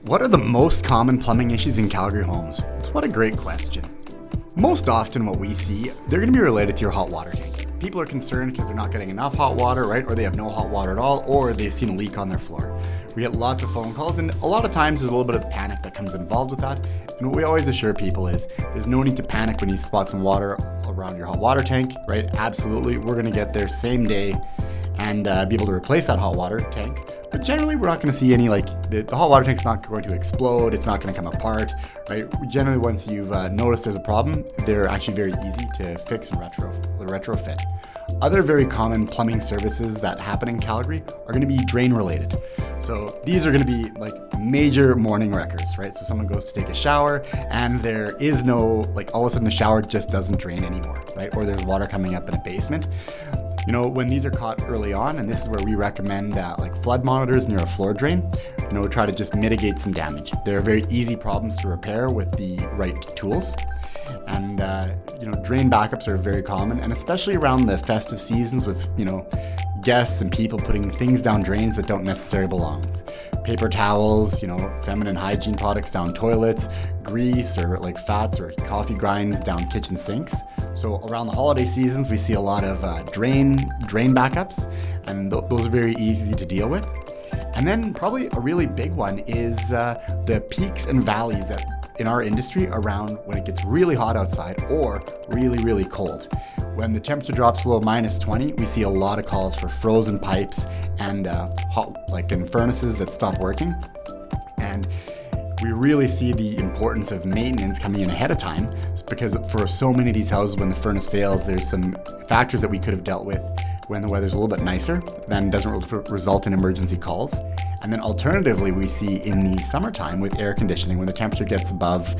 What are the most common plumbing issues in Calgary homes? That's what a great question. Most often what we see, they're going to be related to your hot water tank. People are concerned because they're not getting enough hot water, right? Or they have no hot water at all, or they've seen a leak on their floor. We get lots of phone calls, and a lot of times there's a little bit of panic that comes involved with that. And what we always assure people is there's no need to panic when you spot some water around your hot water tank, right? Absolutely, we're going to get there same day and be able to replace that hot water tank. But generally, we're not going to see any, the hot water tank's not going to explode. It's not going to come apart, right? Generally, once you've noticed there's a problem, they're actually very easy to fix and retrofit. Other very common plumbing services that happen in Calgary are going to be drain related. So these are going to be major morning wreckers, right? So someone goes to take a shower and there is no, all of a sudden the shower just doesn't drain anymore, right? Or there's water coming up in a basement. When these are caught early on, and this is where we recommend flood monitors near a floor drain, try to just mitigate some damage. They're very easy problems to repair with the right tools. And, drain backups are very common, and especially around the festive seasons with, guests and people putting things down drains that don't necessarily belong. Paper towels, feminine hygiene products down toilets, grease or fats or coffee grinds down kitchen sinks. So around the holiday seasons, we see a lot of drain backups, and those are very easy to deal with. And then probably a really big one is the peaks and valleys that in our industry around when it gets really hot outside or really, really cold. When the temperature drops below -20, we see a lot of calls for frozen pipes and in furnaces that stop working. And we really see the importance of maintenance coming in ahead of time, because for so many of these houses, when the furnace fails, there's some factors that we could have dealt with when the weather's a little bit nicer, then doesn't result in emergency calls. And then alternatively, we see in the summertime with air conditioning, when the temperature gets above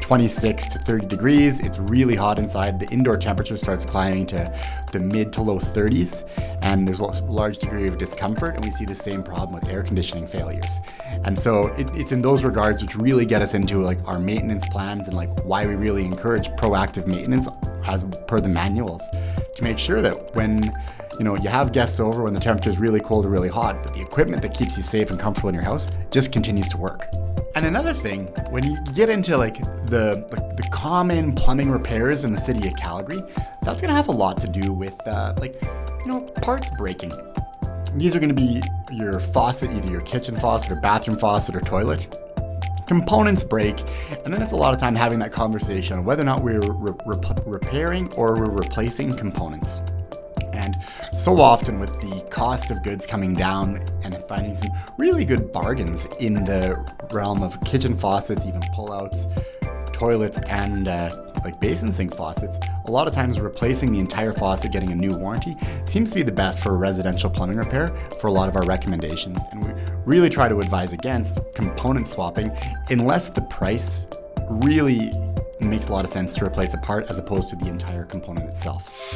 26 to 30 degrees, it's really hot inside, the indoor temperature starts climbing to the mid to low 30s, and there's a large degree of discomfort, and we see the same problem with air conditioning failures. And so it's in those regards which really get us into our maintenance plans and why we really encourage proactive maintenance as per the manuals, to make sure that when you have guests over, when the temperature is really cold or really hot, that the equipment that keeps you safe and comfortable in your house just continues to work. And another thing, when you get into the common plumbing repairs in the city of Calgary, that's going to have a lot to do with parts breaking. These are going to be your faucet, either your kitchen faucet or bathroom faucet or toilet. Components break, and then it's a lot of time having that conversation on whether or not we're repairing or we're replacing components. And so often with the cost of goods coming down and finding some really good bargains in the realm of kitchen faucets, even pullouts, toilets, and basin sink faucets, a lot of times replacing the entire faucet, getting a new warranty, seems to be the best for residential plumbing repair for a lot of our recommendations. And we really try to advise against component swapping unless the price really makes a lot of sense to replace a part as opposed to the entire component itself.